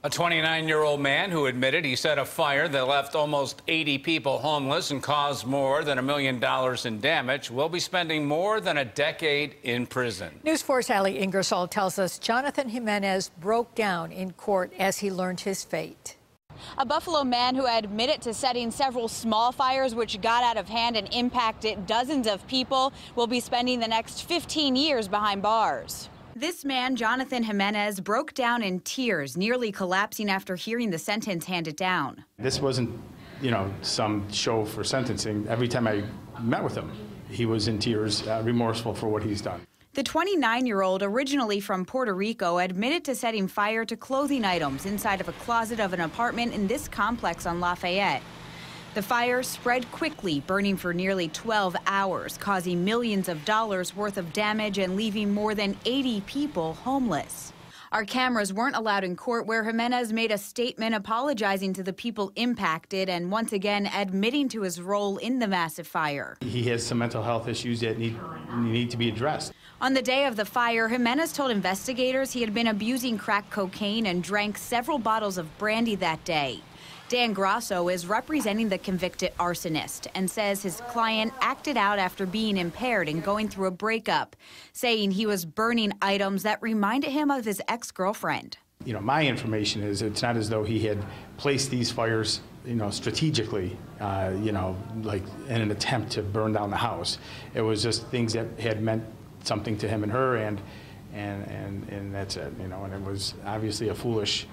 A 29-year-old man who admitted he set a fire that left almost 80 people homeless and caused more than $1 million in damage will be spending more than a decade in prison. News 4's Ali Ingersoll tells us Jonathan Jimenez broke down in court as he learned his fate. A Buffalo man who admitted to setting several small fires which got out of hand and impacted dozens of people will be spending the next 15 years behind bars. This man, Jonathan Jimenez, broke down in tears, nearly collapsing after hearing the sentence handed down. This wasn't, some show for sentencing. Every time I met with him, he was in tears, remorseful for what he's done. The 29-year-old, originally from Puerto Rico, admitted to setting fire to clothing items inside of a closet of an apartment in this complex on Lafayette. The fire spread quickly, burning for nearly 12 hours, causing millions of dollars worth of damage and leaving more than 80 people homeless. Our cameras weren't allowed in court, where Jimenez made a statement apologizing to the people impacted and once again admitting to his role in the massive fire. He has some mental health issues that need to be addressed. On the day of the fire, Jimenez told investigators he had been abusing crack cocaine and drank several bottles of brandy that day. Dan Grasso is representing the convicted arsonist and says his client acted out after being impaired and going through a breakup, saying he was burning items that reminded him of his ex-girlfriend. My information is it's not as though he had placed these fires, strategically, like in an attempt to burn down the house. It was just things that had meant something to him and her, and that's it, and it was obviously a foolish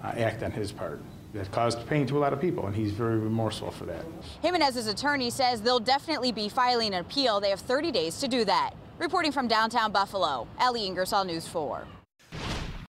act on his part that caused pain to a lot of people, and he's very remorseful for that. Jimenez's attorney says they'll definitely be filing an appeal. They have 30 days to do that. Reporting from downtown Buffalo, Ali Ingersoll, News 4.